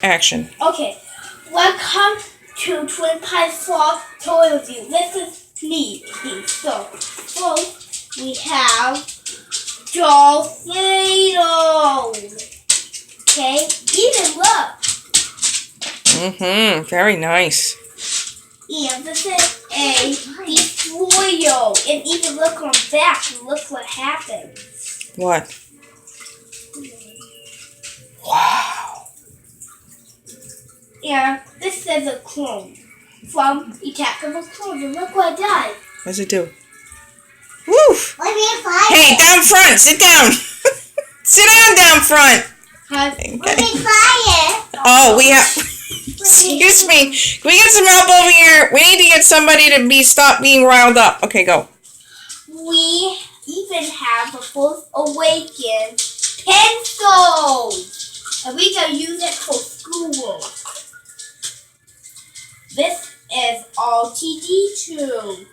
action. Okay. Welcome to Twin Pines Vlog Toy Review. This is me. So, first we have Dolphino. Okay, even look. Very nice. And this is a destroyer. And even look on back. Look what happens. What? Wow. And this is a clone from Attack of the Clones. And look what it does. What does it do? Woof! Hey, down front! Sit down! Sit down front! Okay. Oh, we have... Excuse me. Can we get some help over here? We need to get somebody to stop being riled up. Okay, go. We even have a Force Awakens pencil. And we can use it for schoolwork. This is RTD2.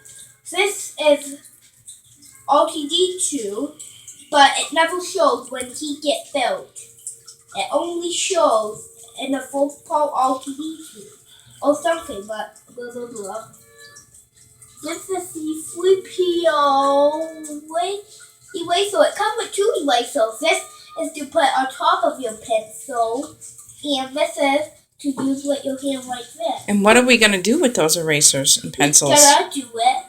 This is RTD2, but it never shows when he gets built. It only shows in the first part RTD2 or something, but blah blah blah. This is the 3PO eraser. It comes with 2 erasers. This is to put on top of your pencil, and this is to use with your hand like this. And what are we going to do with those erasers and pencils? We're going to do it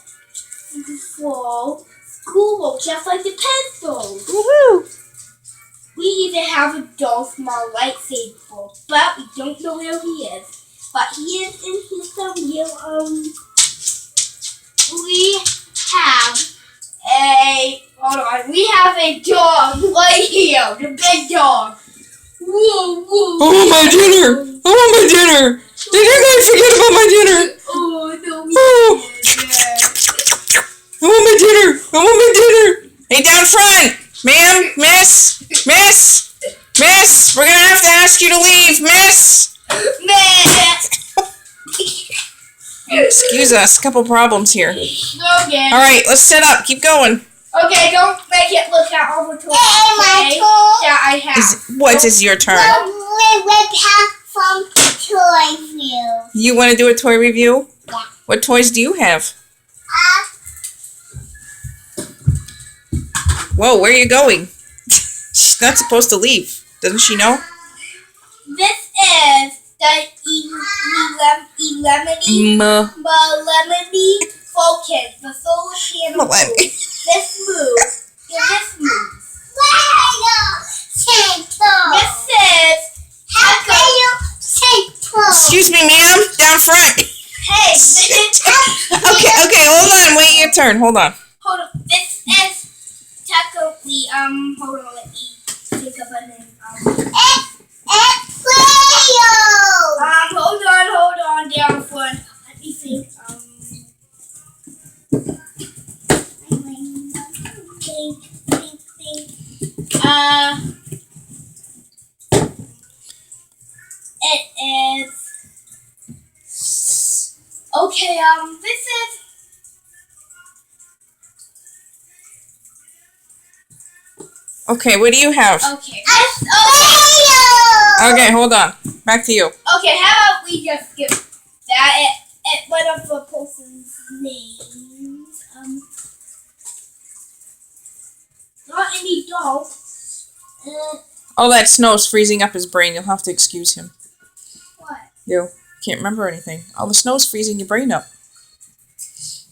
for schoolwork, just like the pencils. Woohoo! We even have a Darth Maul lightsaber, but we don't know where he is. But he is in here somewhere. We have a dog right here, the big dog. Whoa, whoa. I want my dinner! I want my dinner! Did you guys forget about my dinner? Oh, no, we didn't. I want my dinner! I want my dinner! Hey, down front! Ma'am, miss, we're gonna have to ask you to leave, miss! Excuse us, couple problems here. Okay. Alright, let's set up, keep going. Okay, don't make it look at all the toys. Okay? Yeah, I have. What is your turn? From toy view. You want to do a toy review? Yeah. What toys do you have? Whoa, where are you going? She's not supposed to leave. Doesn't she know? This is the Lemony Focus, the solar panel. This moves, and this moves. This is Excuse me, ma'am. Down front. Hey, this is Okay, hold on. Wait your turn. Hold on. hold on. This is technically hold on, let me think of a name. Hold on, down front. Let me think. Think. It is okay. This is. Okay, what do you have? Okay. Okay, hold on. Back to you. Okay, how about we just skip that? It one of the person's names. Not any dogs. Oh, that snow's freezing up his brain. You'll have to excuse him. What? You can't remember anything. All the snow's freezing your brain up.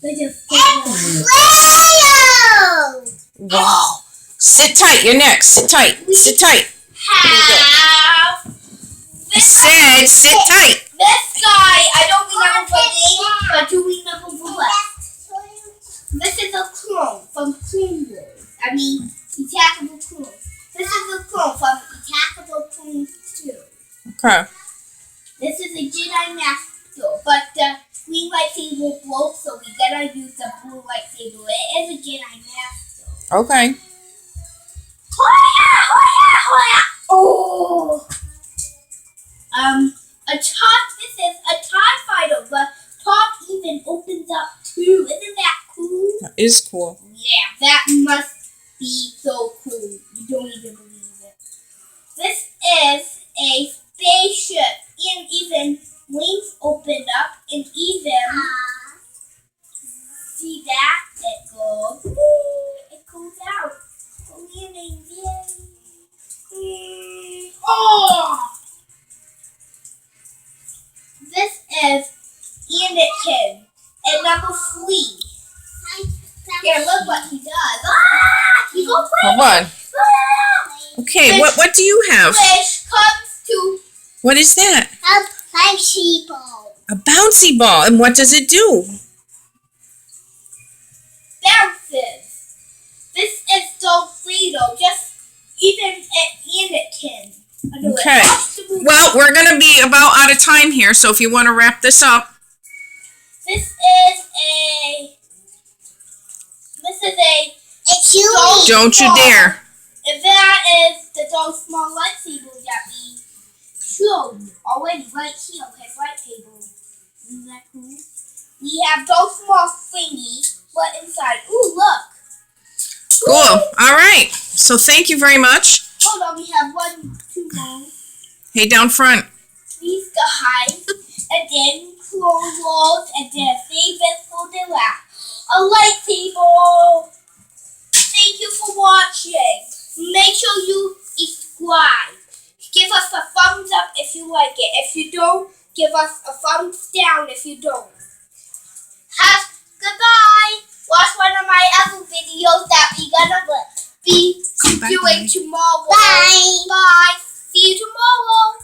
They just. Wow. Sit tight. You're next. Sit tight. Sit tight. Have this Said sit tight. This guy, I don't remember the name, but do remember the rest. This is a clone from Clone Wars. I mean, Attack of the Clones. This is a clone from Attack of the Clones 2. Okay. This is a Jedi Master, but the green lightsaber broke, so we gotta use the blue lightsaber. It is a Jedi Master. Okay. Oh! This is a TIE fighter. The top even opens up too. Isn't that cool? That is cool. Yeah, that must be so cool. You don't even believe it. This is a spaceship open up and eat them. See that? It goes. It goes out. Oh, yay. Oh! This is Anakin and number 3. Here, look what he does. Ah! He goes Hold on. ah! Okay, what do you have? Fish comes to What is that? A bouncy ball. A bouncy ball. And what does it do? bounces. This is Dolfrito. Just even Anakin. Okay. Well, we're going to be about out of time here, so if you want to wrap this up. This is a. It's you. Don't you dare. And that is the those small lightsaber that we showed already right here on his light table. Isn't that cool? We have those small thingies, but inside. Ooh, look. Cool. All right. So thank you very much. Hold on, we have 1, 2 more. Hey, down front. These guys, and then Clone Wars, and then favorite for the last. A lightsaber. Thank you for watching. Make sure you subscribe. Give us a thumbs up if you like it. If you don't, give us a thumbs down if you don't. Goodbye. Watch one of my other videos that we're gonna be doing tomorrow. Bye. Bye. See you tomorrow.